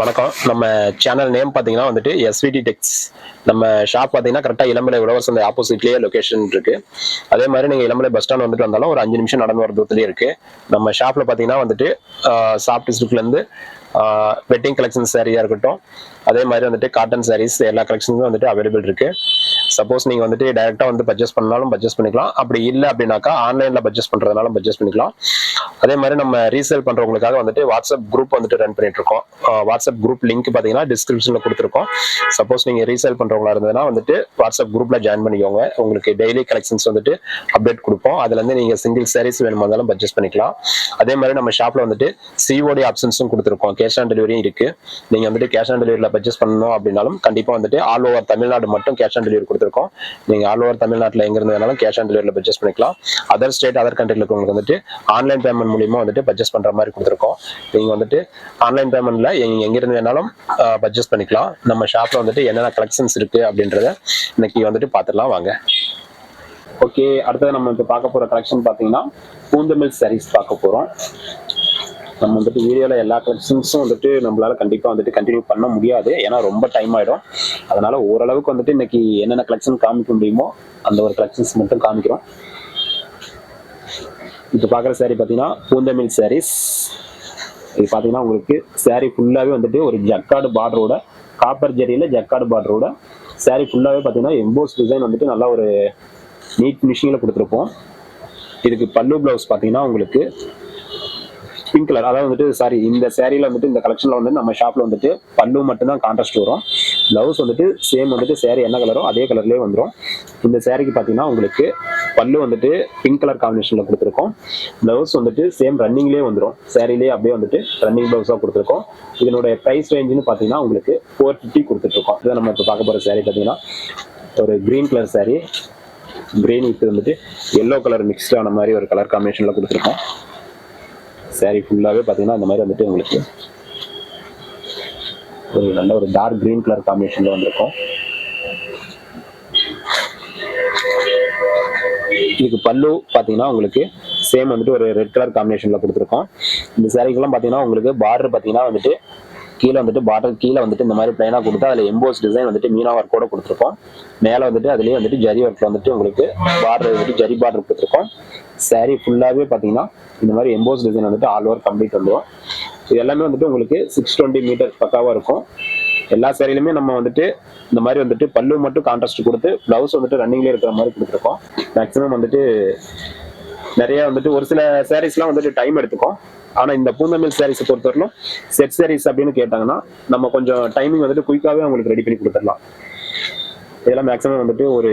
வணக்கம். நம்ம channel name பார்த்தீங்கன்னா வந்துட்டு svttex. நம்ம ஷாப் பார்த்தீங்கன்னா கரெக்டாக இளம்பிள்ளை உழவர் சந்தை ஆப்போசிட்லேயே லொகேஷன் இருக்கு. அதே மாதிரி நீங்கள் இளம்பிள்ளை பஸ் ஸ்டாண்ட் வந்துட்டு வந்தாலும் ஒரு 5 நிமிஷம் நடந்து வர தூரத்துலேயே இருக்கு. நம்ம ஷாப்பில் பார்த்தீங்கன்னா வந்துட்டு சாஃப்ட் சில்க்லேருந்து வெட்டிங் கலெக்ஷன் சாரியாக இருக்கட்டும், அதே மாதிரி வந்துட்டு காட்டன் சாரீஸ் எல்லா கலெக்ஷனுமே வந்துட்டு அவைலபிள் இருக்கு. சப்போஸ் நீங்க வந்துட்டு டைரக்டா வந்து பர்ச்சேஸ் பண்ணாலும் பர்ச்சேஸ் பண்ணிக்கலாம். அப்படி இல்லை அப்படின்னாக்கா ஆன்லைன்ல பர்ச்சேஸ் பண்றதுனாலும் பர்ச்சேஸ் பண்ணிக்கலாம். அதே மாதிரி நம்ம ரீசேல் பண்றவங்களுக்காக வந்துட்டு வாட்ஸ்அப் குரூப் வந்துட்டு ரன் பண்ணிட்டு இருக்கோம். வாட்ஸ்அப் குரூப் லிங்க் பாத்தீங்கன்னா டிஸ்கிரிப்ஷன்ல கொடுத்துருக்கோம். சப்போஸ் நீங்க ரீசேல் பண்றவங்களா இருந்ததுன்னா வந்துட்டு வாட்ஸ்அப் குரூப்ல ஜாயின் பண்ணிக்கோங்க. உங்களுக்கு டெய்லி கலெக்ஷன்ஸ் வந்துட்டு அப்டேட் கொடுப்போம். அதுல இருந்து நீங்க சிங்கிள் சாரீஸ் வேணுமா இருந்தாலும் பர்ச்சேஸ் பண்ணிக்கலாம். அதே மாதிரி நம்ம ஷாப்ல வந்துட்டு COD ஆப்ஷன்ஸும் கொடுத்துருக்கோம். கேஷ் ஆன் டெலிவரியும் இருக்கு. நீங்க வந்துட்டு கேஷ் ஆன் டெலிவரியில பர்ச்சேஸ் பண்ணணும் அப்படின்னாலும் கண்டிப்பா வந்துட்டு ஆல் ஓவர் தமிழ்நாடு மட்டும் கேஷ் ஆன் டெலிவரி கொடுத்துருக்கோம். நீங்க ஆல் ஓவர் தமிழ்நாட்டில் எங்க இருந்து வேணாலும் கேஷ் ஆன் டெலிவரியில பர்ச்சேஸ் பண்ணிக்கலாம். அதர் ஸ்டேட் அதர் கண்ட்ரில இருக்கவங்களுக்கு வந்துட்டு ஆன்லைன் பேமெண்ட் மூலியமா வந்துட்டு பர்ச்சேஸ் பண்ற மாதிரி கொடுத்துருக்கோம். நீங்க வந்துட்டு ஆன்லைன் பேமெண்ட்ல எங்க இருந்து வேணாலும் பர்ச்சேஸ் பண்ணிக்கலாம். நம்ம ஷாப்ல வந்துட்டு என்னென்ன கலெக்ஷன்ஸ் இருக்கு அப்படின்றத இன்னைக்கு வந்துட்டு பார்த்துடலாம் வாங்க. ஓகே, அடுத்தது நம்ம இப்போ பார்க்க போற கலெக்ஷன் பார்த்தீங்கன்னா பூந்தமிழ் சாரீஸ் பார்க்க போறோம். நம்ம வந்துட்டு வீடியோல எல்லா கலெக்ஷன்ஸும் வந்துட்டு நம்மளால கண்டிப்பா வந்துட்டு கண்டினியூ பண்ண முடியாது, ஏன்னா ரொம்ப டைம் ஆயிடும். அதனால ஓரளவுக்கு வந்துட்டு இன்னைக்கு என்னென்ன கலெக்ஷன் காமிக்க முடியுமோ அந்த ஒரு கலெக்ஷன்ஸ் மட்டும் காமிக்கிறோம். இப்போ பார்க்குற சாரீ பார்த்தீங்கன்னா பூந்தமிழ் சாரீஸ். இது பார்த்தீங்கன்னா உங்களுக்கு சாரீ ஃபுல்லாகவே வந்துட்டு ஒரு ஜக்கார்டு பார்டரோட, காப்பர் ஜெரியில் ஜக்கார்டு பார்டரோட சாரீ ஃபுல்லாகவே பார்த்தீங்கன்னா எம்போஸ் டிசைன் வந்துட்டு நல்லா ஒரு நீட் ஃபினிஷிங்கில் கொடுத்துருப்போம். இதுக்கு பல்லு பிளவுஸ் பார்த்தீங்கன்னா உங்களுக்கு பிங்க் கலர், அதாவது வந்துட்டு சாரி இந்த சேரீல வந்துட்டு இந்த கலெக்ஷன்ல வந்து நம்ம ஷாப்ல வந்துட்டு பல்லு மட்டும் தான் கான்ட்ராஸ்ட் வரும். பிளவுஸ் வந்துட்டு சேம் வந்துட்டு சேரீ என்ன கலரோ அதே கலர்லேயே வந்துடும். இந்த சேரீக்கு பார்த்தீங்கன்னா உங்களுக்கு பல்லு வந்துட்டு பிங்க் கலர் காம்பினேஷன்ல கொடுத்துருக்கோம். பிளவுஸ் வந்துட்டு சேம் ரன்னிங்லேயே வந்துடும். சேரீலேயே அப்படியே வந்துட்டு ரன்னிங் பிளவுஸாக கொடுத்துருக்கோம். இதனுடைய ப்ரைஸ் ரேஞ்சுன்னு பார்த்தீங்கன்னா உங்களுக்கு 450 கொடுத்துட்ருக்கோம். இதை நம்ம இப்போ பார்க்க போகிற சேரீ பார்த்தீங்கன்னா ஒரு green colour sari, green with வந்துட்டு எல்லோ கலர் மிக்ஸ்ட் ஆன மாதிரி ஒரு கலர் காம்பினேஷன்ல கொடுத்துருக்கோம். சாரி ஃபுல்லாகவே பார்த்தீங்கன்னா இந்த மாதிரி வந்துட்டு உங்களுக்கு ஒரு நல்ல ஒரு டார்க் கிரீன் கலர் காம்பினேஷன்ல வந்திருக்கும். இதுக்கு பல்லு பார்த்தீங்கன்னா உங்களுக்கு சேம் வந்துட்டு ஒரு ரெட் கலர் காம்பினேஷன்ல கொடுத்துருக்கோம். இந்த சாரிக்கெல்லாம் பார்த்தீங்கன்னா உங்களுக்கு பார்டர் பார்த்தீங்கன்னா வந்துட்டு கீழே வந்துட்டு பார்டர் கீழே வந்துட்டு இந்த மாதிரி பிளைனா கொடுத்து அதில் எம்போஸ் டிசைன் வந்துட்டு மீனா ஒர்க்கோட கொடுத்துருக்கோம். மேலே வந்துட்டு அதுலேயே வந்துட்டு ஜரி ஒர்க்கில் வந்துட்டு உங்களுக்கு பார்டர் வந்துட்டு ஜரி பார்டர் கொடுத்துருக்கோம். சாரீ ஃபுல்லாகவே பார்த்தீங்கன்னா இந்த மாதிரி எம்போஸ் டிசைன் வந்துட்டு ஆல் ஓவர் கம்ப்ளீட் வந்துடும். இது எல்லாமே வந்துட்டு உங்களுக்கு 620 மீட்டர் பக்காவாக இருக்கும். எல்லா சாரிலுமே நம்ம வந்துட்டு இந்த மாதிரி வந்துட்டு பல்லு மட்டும் கான்ட்ராஸ்ட் கொடுத்து பிளவுஸ் வந்துட்டு ரன்னிங்லேயே இருக்கிற மாதிரி கொடுத்துருக்கோம். மேக்ஸிமம் வந்துட்டு நிறைய வந்துட்டு ஒரு சில சாரீஸ்லாம் வந்துட்டு டைம் எடுத்துக்கும். ஆனால் இந்த பூந்தமிழ் சாரீஸை பொறுத்தவரைக்கும் செட் சாரீஸ் அப்படின்னு கேட்டாங்கன்னா நம்ம கொஞ்சம் டைமிங் வந்துட்டு குயிக்காகவே அவங்களுக்கு ரெடி பண்ணி கொடுத்துடலாம். இதெல்லாம் மேக்ஸிமம் வந்துட்டு ஒரு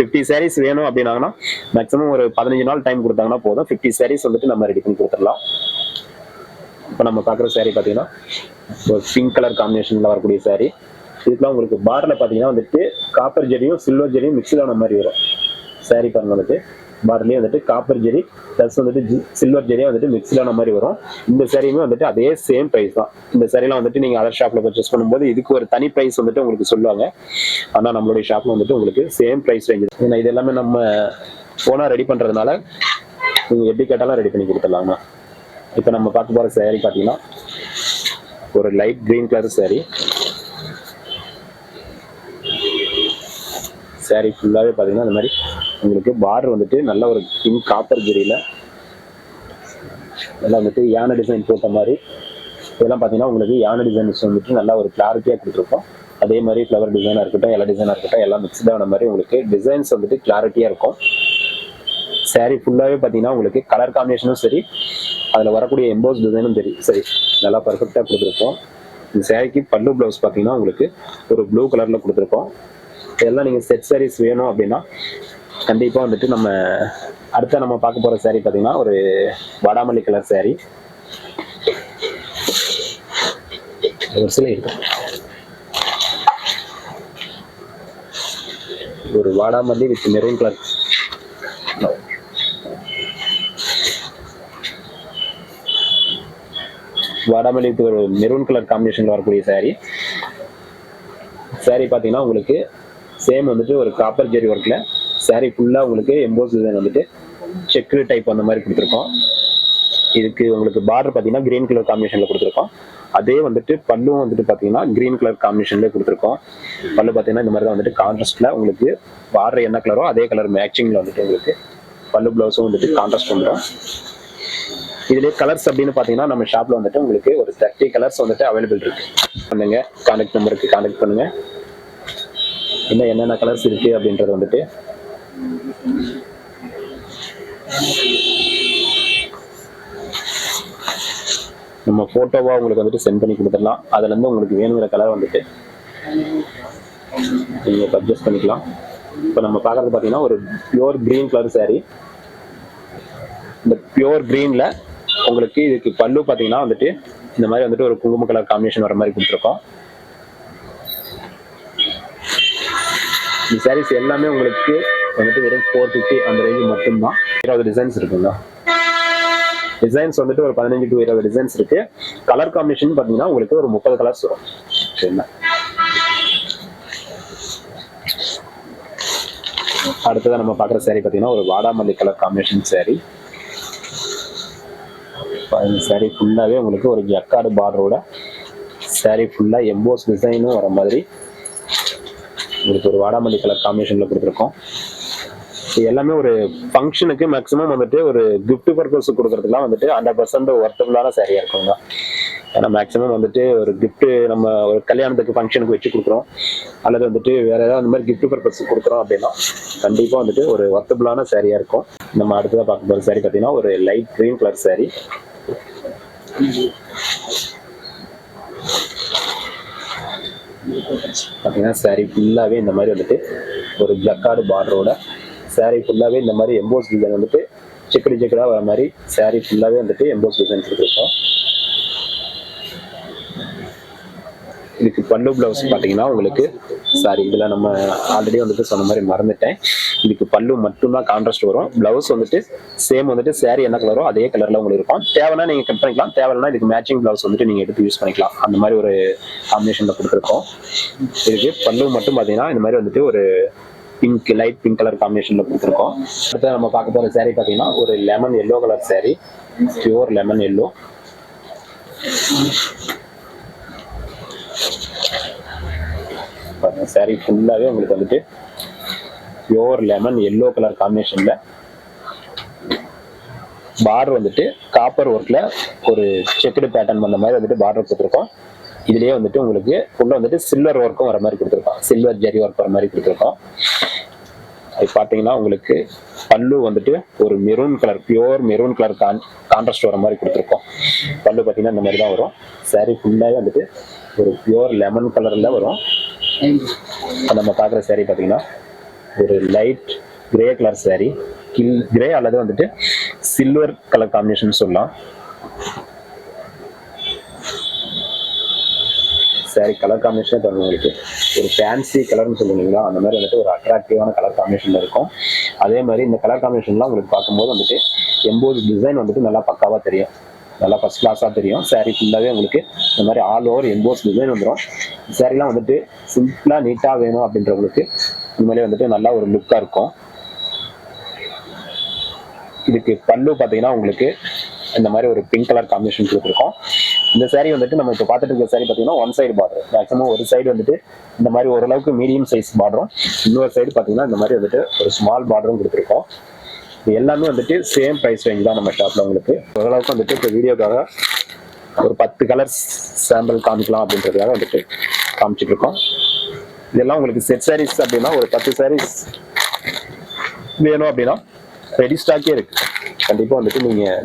50 சாரீஸ் வேணும் அப்படின்னாங்கன்னா மேக்ஸிமம் ஒரு 15 நாள் டைம் கொடுத்தாங்கன்னா போதும். 50 சாரீஸ் வந்துட்டு நம்ம ரெடி பண்ணி கொடுத்துடலாம். இப்போ நம்ம பார்க்குற சாரீ பார்த்தீங்கன்னா ஒரு பிங்க் கலர் காம்பினேஷனில் வரக்கூடிய சாரீ. இதுக்கெல்லாம் உங்களுக்கு பார்டரில் பார்த்தீங்கன்னா வந்துட்டு காப்பர் ஜெரியும் சில்வர் ஜெரியும் மிக்ஸ்ட் ஆன மாதிரி வரும். சாரீ பாருங்க வந்துட்டு பார்டர்லேயே வந்துட்டு காப்பர் ஜெரி ப்ளஸ் வந்துட்டு சில்வர் ஜெரியா வந்துட்டு மிக்ஸ்ட் ஆன மாதிரி வரும். இந்த சாரியுமே வந்துட்டு அதே சேம் ப்ரைஸ் தான். இந்த சாரீலாம் வந்துட்டு நீங்கள் அதர் ஷாப்பில் பர்ச்சேஸ் பண்ணும்போது இதுக்கு ஒரு தனி ப்ரைஸ் வந்துட்டு உங்களுக்கு சொல்லுவாங்க. ஆனால் நம்மளுடைய ஷாப்பில் வந்துட்டு உங்களுக்கு சேம் ப்ரைஸ் ரேஞ்ச். ஏன்னா இது எல்லாமே நம்ம ஓனாக ரெடி பண்ணுறதுனால நீங்கள் எப்படி கேட்டாலும் ரெடி பண்ணி கொடுத்துடலாங்கண்ணா. இப்போ நம்ம பார்க்க போகிற சாரீ பார்த்தீங்கன்னா ஒரு light green colour sari. Sari ஃபுல்லாகவே பார்த்தீங்கன்னா இந்த மாதிரி உங்களுக்கு பார்டர் வந்துட்டு நல்ல ஒரு பிங்க் காப்பர் ஜெரியில் நல்லா வந்துட்டு யானை டிசைன் போட்ட மாதிரி. இதெல்லாம் பார்த்தீங்கன்னா உங்களுக்கு யானை டிசைன்ஸ் வந்துட்டு நல்லா ஒரு கிளாரிட்டியாக கொடுத்துருக்கோம். அதே மாதிரி ஃப்ளவர் டிசைனாக இருக்கட்டும், எல்லா டிசைனாக இருக்கட்டும், எல்லாம் மிக்ஸ்டான மாதிரி உங்களுக்கு டிசைன்ஸ் வந்துட்டு கிளாரிட்டியாக இருக்கும். சாரீ ஃபுல்லாகவே பார்த்தீங்கன்னா உங்களுக்கு கலர் காம்பினேஷனும் சரி, அதில் வரக்கூடிய எம்போஸ் டிசைனும் சரி நல்லா பர்ஃபெக்டாக கொடுத்துருக்கோம். இந்த சாரீக்கு பல்லு ப்ளவுஸ் பார்த்தீங்கன்னா உங்களுக்கு ஒரு ப்ளூ கலரில் கொடுத்துருக்கோம். இதெல்லாம் நீங்கள் செட் சாரீஸ் வேணும் அப்படின்னா கண்டிப்பாக வந்துட்டு நம்ம அடுத்த நம்ம பார்க்க போகிற சாரீ பார்த்தீங்கன்னா ஒரு வாடாமல்லி கலர் சாரீ. ஒரு சில ஒரு வாடாமல்லி வித் மெரூன் கலர், வாடாமல்லி வித் ஒரு மெரூன் கலர் காம்பினேஷன்ல வரக்கூடிய சாரீ. சாரீ பார்த்தீங்கன்னா உங்களுக்கு சேம் வந்துட்டு ஒரு காப்பர் ஜெரி ஒர்க்ல சாரீ ஃபுல்லாக உங்களுக்கு எம்போஸ் டிசைன் வந்துட்டு செக்கு டைப் அந்த மாதிரி கொடுத்துருக்கோம். இதுக்கு உங்களுக்கு பார்டர் பார்த்தீங்கன்னா கிரீன் கலர் காம்பினேஷனில் கொடுத்துருக்கோம். அதே வந்துட்டு பல்லுவும் வந்துட்டு பார்த்தீங்கன்னா கிரீன் கலர் காம்பினேஷன்லேயே கொடுத்துருக்கோம். பல்லு பார்த்தீங்கன்னா இந்த மாதிரி தான் வந்துட்டு கான்ட்ராஸ்டில் உங்களுக்கு பார்டர் என்ன கலரோ அதே கலர் மேட்சிங்கில் வந்துட்டு உங்களுக்கு பல்லு ப்ளவுஸும் வந்துட்டு கான்ட்ராஸ்ட் பண்ணுறோம். இதுலேயே கலர்ஸ் அப்படின்னு பார்த்தீங்கன்னா நம்ம ஷாப்பில் வந்துட்டு உங்களுக்கு ஒரு 30 கலர்ஸ் வந்துட்டு அவைலபிள் இருக்கு. பண்ணுங்க, கான்டாக்ட் நம்பருக்கு கான்டாக்ட் பண்ணுங்க. இன்னும் என்னென்ன கலர்ஸ் இருக்கு அப்படின்றது வந்துட்டு நம்ம போட்டோவா உங்களுக்கு வந்துட்டு சென்ட் பண்ணி கொடுத்துடலாம். அதுல இருந்து உங்களுக்கு வேணுங்கிற கலர் வந்துட்டு நீங்க பர்ச்சேஸ் பண்ணிக்கலாம். இப்போ நம்ம பார்க்கறது பார்த்தீங்கன்னா ஒரு பியூர் கிரீன் கலர் saree. இந்த பியூர் கிரீன்ல உங்களுக்கு இதுக்கு பல்லு பார்த்தீங்கன்னா வந்துட்டு இந்த மாதிரி வந்துட்டு ஒரு குங்கும கலர் காம்பினேஷன் வர மாதிரி கொடுத்துருக்கோம். இந்த sarees எல்லாமே உங்களுக்கு வந்துட்டு வெறும் 450 அந்த ரேஞ்சு மட்டும்தான். 20 டிசைன்ஸ் இருக்குங்க. டிசைன்ஸ் வந்துட்டு ஒரு 15 to 20 டிசைன்ஸ் இருக்கு. கலர் காம்பினேஷன் பார்த்தீங்கன்னா உங்களுக்கு ஒரு 30 கலர்ஸ் வரும். சரிங்களா? அடுத்ததான் நம்ம பார்க்குற saree பார்த்தீங்கன்னா ஒரு வாடாமல்லி கலர் காம்பினேஷன் saree. இந்த saree ஃபுல்லாகவே உங்களுக்கு ஒரு ஜக்கார்டு பார்டரோட saree ஃபுல்லாக எம்போஸ் டிசைனும் வர மாதிரி உங்களுக்கு ஒரு வாடாமல்லி கலர் காம்பினேஷனில் கொடுத்துருக்கோம். எல்லாமே ஒரு ஃபங்க்ஷனுக்கு மேக்ஸிமம் வந்துட்டு ஒரு கிஃப்ட் பர்பஸ் கொடுக்கறதுக்குலாம் வந்துட்டு 100% ஒர்த்தபுளான சாரியா இருக்குங்க. ஏன்னா மேக்ஸிமம் வந்துட்டு ஒரு கிஃப்ட் நம்ம ஒரு கல்யாணத்துக்கு ஃபங்க்ஷனுக்கு வச்சு கொடுக்குறோம் அல்லது வந்துட்டு வேற ஏதாவது அந்த மாதிரி கிஃப்ட் பர்பஸ் கொடுக்குறோம் அப்படின்னா கண்டிப்பாக வந்துட்டு ஒரு ஒர்த்தபுளான சாரியா இருக்கும். நம்ம அடுத்ததாக பார்க்க போகிற சாரி பார்த்தீங்கன்னா ஒரு லைட் கிரீன் கலர் சாரி. பார்த்தீங்கன்னா சாரி ஃபுல்லாகவே இந்த மாதிரி வந்துட்டு ஒரு ஜக்கார்டு பார்டரோட சாரி ஃபுல்லாகவே இந்த மாதிரி எம்போஸ் டிசைன் வந்துட்டு செக்கடாக வர மாதிரி சாரி ஃபுல்லாகவே வந்துட்டு எம்போஸ் டிசைன் கொடுத்துருக்கோம். இதுக்கு பல்லு பிளவுஸ் பார்த்தீங்கன்னா உங்களுக்கு சாரி இதில் நம்ம ஆல்ரெடி வந்துட்டு சொன்ன மாதிரி மறந்துட்டேன். இதுக்கு பல்லு மட்டும்தான் கான்ட்ராஸ்ட் வரும். பிளவுஸ் வந்துட்டு சேம் வந்துட்டு சாரி என்ன கலரோ அதே கலரில் உங்களுக்கு இருக்கும். தேவைன்னா நீங்கள் கட் பண்ணிக்கலாம், தேவைன்னா இதுக்கு மேட்சிங் பிளவுஸ் வந்துட்டு நீங்கள் எடுத்து யூஸ் பண்ணிக்கலாம். அந்த மாதிரி ஒரு காம்பினேஷனில் கொடுத்துருக்கோம். இதுக்கு பல்லு மட்டும் பார்த்தீங்கன்னா இந்த மாதிரி வந்துட்டு ஒரு பிங்க் லைட் பிங்க் கலர் காம்பினேஷன்ல கொடுத்துருக்கோம். அடுத்து நம்ம பார்க்க போற saree பார்த்தீங்கன்னா ஒரு lemon yellow colour saree, pure lemon yellow. பாருங்க saree ஃபுல்லாவே உங்களுக்கு வந்துட்டு பியூர் லெமன் எல்லோ கலர் காம்பினேஷன்ல பார்டர் வந்துட்டு காப்பர் ஒர்க்ல ஒரு செக்குடு பேட்டர்ன் வந்த மாதிரி வந்துட்டு பார்டர் கொடுத்துருக்கோம். இதுலயே வந்துட்டு உங்களுக்கு உள்ள வந்துட்டு சில்வர் ஒர்க்கும் வர மாதிரி கொடுத்துருக்கோம். சில்வர் ஜரி ஒர்க் வர மாதிரி கொடுத்துருக்கோம். அது பார்த்தீங்கன்னா உங்களுக்கு பல்லு வந்துட்டு ஒரு maroon colour pure maroon colour contrast வர மாதிரி கொடுத்துருக்கோம். பல்லு பார்த்தீங்கன்னா இந்த மாதிரி தான் வரும். சாரி ஃபுல்லாகவே வந்துட்டு ஒரு பியூர் லெமன் கலர்ல வரும். நம்ம பார்க்குற சாரி பார்த்தீங்கன்னா ஒரு light grey colour sorry, grey அல்லது வந்துட்டு சில்வர் கலர் காம்பினேஷன் சொல்லலாம். சாரி கலர் காம்பினேஷன் உங்களுக்கு ஒரு ஃபேன்சி கலர்னு சொல்லுவீங்களா அந்த மாதிரி வந்துட்டு ஒரு அட்ராக்டிவான கலர் காம்பினேஷன்ல இருக்கும். அதே மாதிரி இந்த கலர் காம்பினேஷன்லாம் உங்களுக்கு பார்க்கும்போது வந்துட்டு எம்போஸ் டிசைன் வந்துட்டு நல்லா பக்காவாக தெரியும், நல்லா ஃபர்ஸ்ட் கிளாஸாக தெரியும். சாரி ஃபுல்லாகவே உங்களுக்கு இந்த மாதிரி ஆல் ஓவர் எம்போஸ் டிசைன் வந்துடும். சாரிலாம் வந்துட்டு சிம்பிளாக நீட்டாக வேணும் அப்படின்றவங்களுக்கு இந்த மாதிரி வந்துட்டு நல்லா ஒரு லுக்காக இருக்கும். இதுக்கு பல்லு பார்த்தீங்கன்னா உங்களுக்கு இந்த மாதிரி ஒரு பிங்க் கலர் காம்பினேஷன் கொடுத்துருக்கோம். இந்த சாரி வந்துட்டு நம்ம இப்போ பார்த்துட்டு இருக்க சாரி பார்த்தீங்கன்னா ஒன் சைடு பார்டர். மேக்ஸிமம் ஒரு சைடு வந்துட்டு இந்த மாதிரி ஓரளவுக்கு மீடியம் சைஸ் பார்டரும், இன்னொரு சைடு பார்த்தீங்கன்னா இந்த மாதிரி வந்துட்டு ஒரு ஸ்மால் பார்டரும் கொடுத்துருக்கோம். இது எல்லாமே வந்துட்டு சேம் ப்ரைஸ் ரேஞ்ச் தான் நம்ம ஷாப்பில். உங்களுக்கு ஓரளவுக்கு வந்துட்டு இப்போ வீடியோக்காக ஒரு 10 கலர்ஸ் சாம்பிள் காமிக்கலாம் அப்படின்றதுக்காக வந்துட்டு காமிச்சிட்டு இருக்கோம். இதெல்லாம் உங்களுக்கு செட் சாரீஸ் அப்படின்னா ஒரு 10 சாரீஸ் வேணும் அப்படின்னா ரெடி ஸ்டாக்கே இருக்கு. கண்டிப்பாக வந்துட்டு நீங்கள்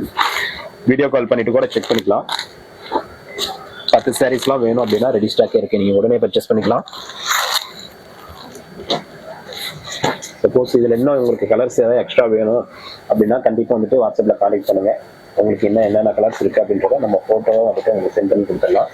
வீடியோ கால் பண்ணிட்டு கூட செக் பண்ணிக்கலாம். 10 சாரீஸ்லாம் வேணும் அப்படின்னா ரெடி ஸ்டாக்கே இருக்கு, நீங்கள் உடனே பர்ச்சேஸ் பண்ணிக்கலாம். சப்போஸ் இதில் இன்னும் உங்களுக்கு கலர்ஸ் ஏதாவது எக்ஸ்ட்ரா வேணும் அப்படின்னா கண்டிப்பாக வந்துட்டு வாட்ஸ்அப்பில் கான்டாக்ட் பண்ணுங்கள். உங்களுக்கு என்னென்ன கலர்ஸ் இருக்குது அப்படின்றத நம்ம ஃபோட்டோவை வந்துட்டு உங்களுக்கு சென்ட் பண்ணி கொடுத்துடலாம்.